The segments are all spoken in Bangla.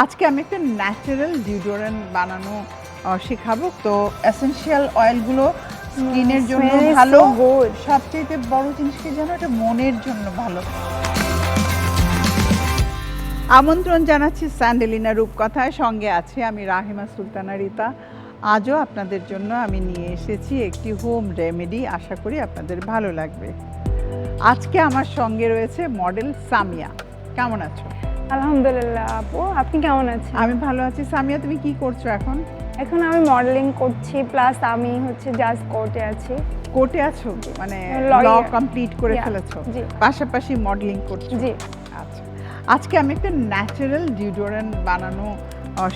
আজকে আমি একটা ন্যাচারাল ডিওডোরেন্ট বানানো শেখাবো। তো এসেনশিয়াল অয়েলগুলো স্কিনের জন্য ভালো, সবচেয়ে বড় জিনিস কি জানো, এটা মনের জন্য ভালো। আমন্ত্রণ জানাচ্ছি স্যান্ডেলিনা রূপকথায়, সঙ্গে আছে আমি রাহিমা সুলতানা রিতা। আজও আপনাদের জন্য আমি নিয়ে এসেছি একটি হোম রেমেডি, আশা করি আপনাদের ভালো লাগবে। আজকে আমার সঙ্গে রয়েছে মডেল সামিয়া। কেমন আছো? আলহামদুলিল্লাহ আপু, আপনি কেমন আছেন? আমি ভালো আছি। সামিয়া, তুমি কি করছো এখন? এখন আমি মডেলিং করছি, প্লাস আমি জাস্ট কোর্টে আছি। কোর্টে আছো মানে ল কমপ্লিট করে ফেলেছো, পাশাপাশি মডেলিং করছো? জি। আচ্ছা, আজকে আমি একটা ন্যাচারাল ডিওডোরেন্ট বানানো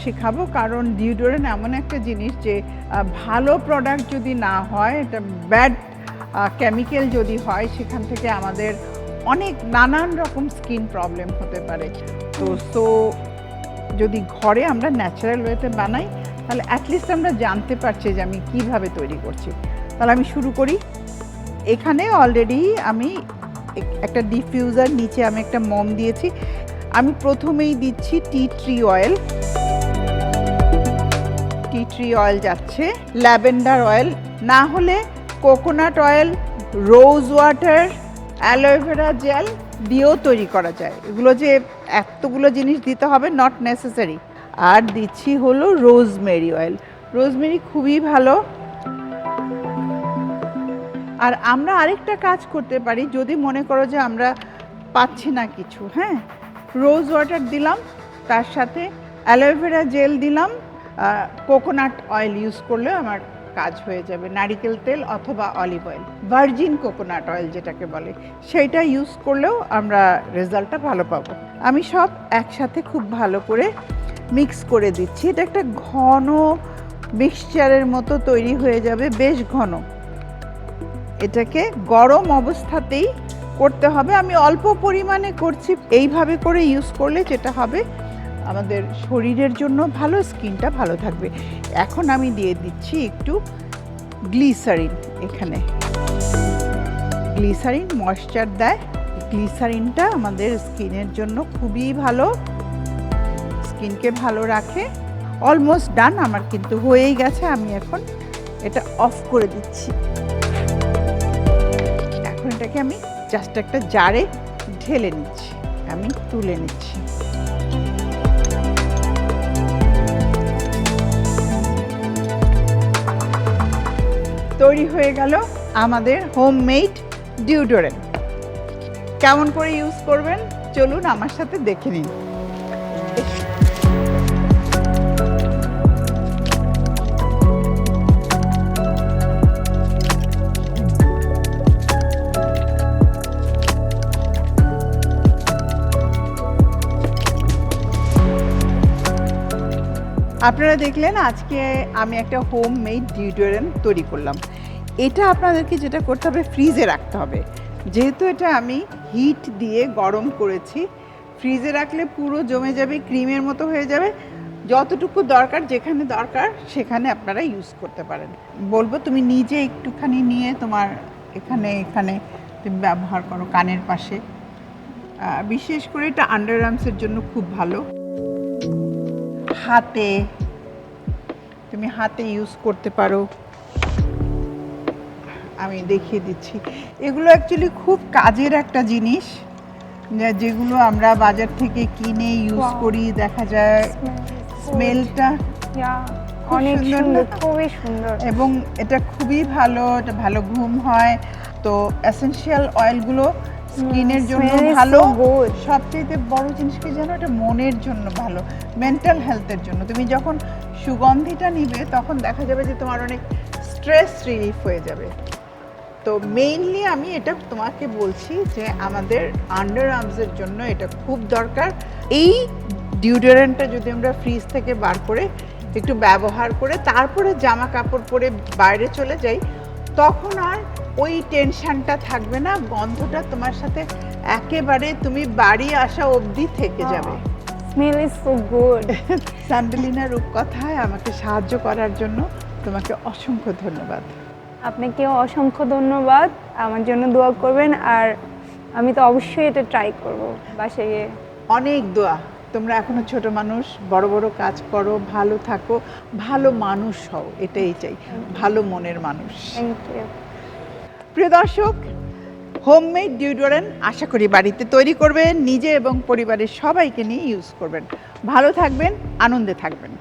শেখাবো। কারণ ডিওডোরেন্ট এমন একটা জিনিস যে ভালো প্রোডাক্ট যদি না হয়, এটা ব্যাড কেমিক্যাল যদি হয়, সেখান থেকে আমাদের অনেক নানান রকম স্কিন প্রবলেম হতে পারে। তো যদি ঘরে আমরা ন্যাচারাল ওয়েতে বানাই, তাহলে অ্যাটলিস্ট আমরা জানতে পারছি যে আমি কিভাবে তৈরি করছি। তাহলে আমি শুরু করি। এখানে অলরেডি আমি একটা ডিফিউজার, নিচে আমি একটা মোম দিয়েছি। আমি প্রথমেই দিচ্ছি tea tree oil. Tea tree oil যাচ্ছে, ল্যাভেন্ডার অয়েল, না হলে coconut oil, rose water, aloe vera gel দিয়েও তৈরি করা যায়। এগুলো যে এতগুলো জিনিস দিতে হবে, নট নেসেসারি। আর দিচ্ছি হলো রোজমেরি অয়েল। রোজমেরি খুবই ভালো। আর আমরা আরেকটা কাজ করতে পারি, যদি মনে করো যে আমরা পাচ্ছি না কিছু, হ্যাঁ, রোজ ওয়াটার দিলাম, তার সাথে অ্যালোভেরা জেল দিলাম, কোকোনাট অয়েল ইউজ করলেও আমার কাজ হয়ে যাবে। নারিকেল তেল অথবা olive oil, virgin coconut oil যেটাকে বলে, সেইটা ইউজ করলেও আমরা রেজাল্টটা ভালো পাবো। আমি সব একসাথে খুব ভালো করে মিক্স করে দিচ্ছি। এটা একটা ঘন মিক্সচারের মতো তৈরি হয়ে যাবে, বেশ ঘন। এটাকে গরম অবস্থাতেই করতে হবে। আমি অল্প পরিমাণে করছি। এইভাবে করে ইউজ করলে যেটা হবে, আমাদের শরীরের জন্য ভালো, স্কিনটা ভালো থাকবে। এখন আমি দিয়ে দিচ্ছি একটু গ্লিসারিন। এখানে গ্লিসারিন ময়েশ্চার দেয়। গ্লিসারিনটা আমাদের স্কিনের জন্য খুবই ভালো, স্কিনকে ভালো রাখে। অলমোস্ট ডান, আমার কিন্তু হয়েই গেছে। আমি এখন এটা অফ করে দিচ্ছি। এখন এটাকে আমি জাস্ট একটা জারে ঢেলে নিচ্ছি, আমি তুলে নিচ্ছি। তৈরি হয়ে গেল আমাদের হোমমেড ডিওডোরেন্ট। কেমন করে ইউজ করবেন চলুন আমার সাথে দেখে নিন। আপনারা দেখলেন আজকে আমি একটা হোমমেড ডিওডোরেন্ট তৈরি করলাম। এটা আপনাদেরকে যেটা করতে হবে, ফ্রিজে রাখতে হবে। যেহেতু এটা আমি হিট দিয়ে গরম করেছি, ফ্রিজে রাখলে পুরো জমে যাবে, ক্রিমের মতো হয়ে যাবে। যতটুকু দরকার, যেখানে দরকার সেখানে আপনারা ইউজ করতে পারেন। বলবো তুমি নিজে একটুখানি নিয়ে তোমার এখানে এখানে তুমি ব্যবহার করো, কানের পাশে। বিশেষ করে এটা আন্ডার আর্মসের জন্য খুব ভালো। হাতে, তুমি হাতে ইউজ করতে পারো। আমি দেখিয়ে দিচ্ছি। এগুলো অ্যাকচুয়ালি খুব কাজের একটা জিনিস, যেগুলো আমরা বাজার থেকে কিনে ইউজ করি। দেখা যায় স্মেলটা অনেক সুন্দর, খুবই সুন্দর, এবং এটা খুবই ভালো। এটা ভালো ঘুম হয়। তো এসেনশিয়াল অয়েলগুলো স্কিনের জন্য ভালো, সবচেয়ে বড় জিনিস কি জানো, এটা মনের জন্য ভালো, মেন্টাল হেলথের জন্য। তুমি যখন সুগন্ধিটা নিবে, তখন দেখা যাবে যে তোমার অনেক স্ট্রেস রিলিফ হয়ে যাবে। তো মেইনলি আমি এটা তোমাকে বলছি যে আমাদের আন্ডার আর্মসের জন্য এটা খুব দরকার। এই ডিওডোরেন্টটা যদি আমরা ফ্রিজ থেকে বার করে একটু ব্যবহার করে তারপরে জামা কাপড় পরে বাইরে চলে যাই, তখন আর ওই টেনশনটা থাকবে না। গন্ধটা তোমার সাথে একেবারে তুমি বাড়ি আসা অবধি থেকে যাবে। Smell is so good. স্যান্ডেলিনা রূপকথায় আমাকে সাহায্য করার জন্য তোমাকে অসংখ্য ধন্যবাদ। আপনাকেও অসংখ্য ধন্যবাদ। আমার জন্য দোয়া করবেন, আর আমি তো অবশ্যই এটা ট্রাই করব বাসায় গিয়ে। অনেক দোয়া। তোমরা এখনো ছোট মানুষ, বড় বড় কাজ করো, ভালো থাকো, ভালো মানুষ হও, এটাই চাই, ভালো মনের মানুষ। Thank you. প্রিয় দর্শক, হোমমেড ডিওডোরেন্ট আশা করি বাড়িতে তৈরি করবেন, নিজে এবং পরিবারের সবাইকে নিয়ে ইউজ করবেন। ভালো থাকবেন, আনন্দে থাকবেন।